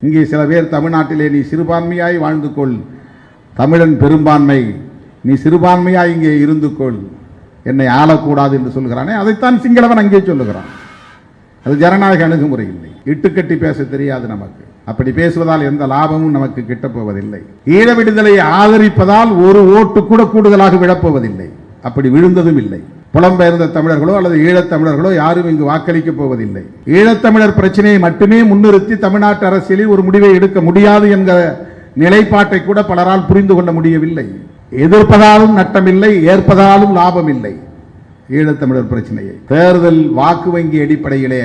இங்கே சில பேர் தமிழ்நாட்டிலே நீ சிறுபான்மையாய் வாழ்ந்து கொள், தமிழன் பெரும்பான்மை, நீ சிறுபான்மையாய் இங்கே இருந்து கொள், என்னை ஆளக்கூடாது என்று சொல்கிறானே, அதைத்தான் சிங்களவன் அங்கே சொல்லுகிறான். அது ஜனநாயக அணுகுமுறை இல்லை. இட்டுக்கட்டி பேச தெரியாது நமக்கு. அப்படி பேசுவதால் எந்த லாபமும் நமக்கு கிட்டப்போவதில்லை. ஈழ விடுதலையை ஆதரிப்பதால் ஒரு ஓட்டு கூட கூடுதலாக விழப்போவதில்லை. அப்படி விழுந்ததும் இல்லை. புலம்பெயர்ந்த தமிழர்களோ அல்லது ஈழத்தமிழர்களோ யாரும் இங்கு வாக்களிக்கப் போவதில்லை. ஈழத்தமிழர் பிரச்சனையை மட்டுமே முன்னிறுத்தி தமிழ்நாட்டு அரசியலில் ஒரு முடிவை எடுக்க முடியாது என்கிற நிலைப்பாட்டை கூட பலரால் புரிந்து கொள்ள முடியவில்லை. எதிர்ப்பதாலும் நட்டமில்லை, ஏற்பதாலும் லாபம் இல்லை. ஈழத்தமிழர் பிரச்சனையை தேர்தல் வாக்கு வங்கி அடிப்படையிலே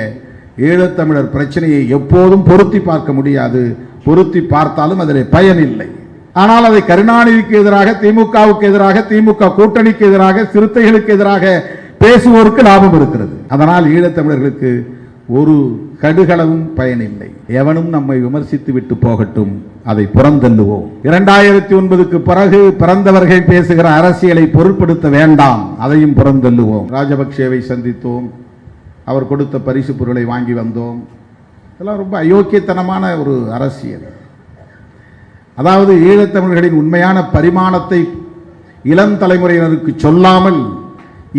ஈழத்தமிழர் பிரச்சனையை எப்போதும் பொருத்தி பார்க்க முடியாது. பொருத்தி பார்த்தாலும் அதில் பயனில்லை. ஆனால் அதை கருணாநிதிக்கு எதிராக, திமுகவுக்கு எதிராக, திமுக கூட்டணிக்கு எதிராக, சிறுத்தைகளுக்கு எதிராக பேசுவோருக்கு லாபம் இருக்கிறது. அதனால் ஈழத்தமிழர்களுக்கு ஒரு கடுகளவும் பயனில்லை. எவனும் நம்மை விமர்சித்து விட்டு போகட்டும், அதை புறந்தள்ளுவோம். 2009க்கு பிறகு பிறந்தவர்கள் பேசுகிற அரசியலை பொருட்படுத்த வேண்டாம், அதையும் புறந்தள்ளுவோம். ராஜபக்சேவை சந்தித்தோம், அவர் கொடுத்த பரிசு பொருளை வாங்கி வந்தோம். இதெல்லாம் ரொம்ப அயோக்கியத்தனமான ஒரு அரசியல். அதாவது ஈழத்தமிழர்களின் உண்மையான பரிமாணத்தை இளம் தலைமுறையினருக்கு சொல்லாமல்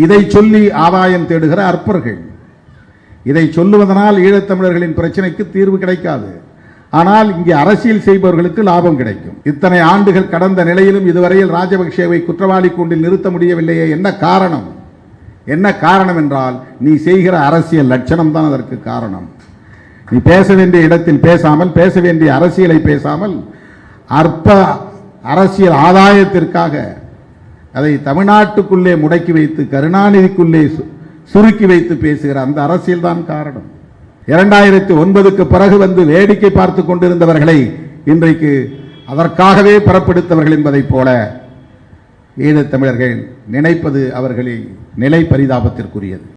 இதை சொல்லி ஆதாயம் தேடுகிற அற்பர்கள். இதை சொல்லுவதனால் ஈழத்தமிழர்களின் பிரச்சனைக்கு தீர்வு கிடைக்காது. ஆனால் இங்கே அரசியல் செய்பவர்களுக்கு லாபம் கிடைக்கும். இத்தனை ஆண்டுகள் கடந்த நிலையிலும் இதுவரையில் ராஜபக்சேவை குற்றவாளி கூண்டில் நிறுத்த முடியவில்லையே. என்ன காரணம்? என்ன காரணம் என்றால் நீ செய்கிற அரசியல் லட்சணம் தான் அதற்கு காரணம். நீ பேச வேண்டிய இடத்தில் பேசாமல், பேச வேண்டிய அரசியலை பேசாமல், அற்ப அரசியல் ஆதாயத்திற்காக அதை தமிழ்நாட்டுக்குள்ளே முடக்கி வைத்து கருணாநிதிக்குள்ளே சுருக்கி வைத்து பேசுகிற அந்த அரசியல் தான் காரணம். 2009க்கு பிறகு வந்து வேடிக்கை பார்த்து கொண்டிருந்தவர்களை இன்றைக்கு அதற்காகவே புறப்படுத்தவர்கள் என்பதைப் போல ஈழத்தமிழர்கள் நினைப்பது அவர்களின் நிலை பரிதாபத்திற்குரியது.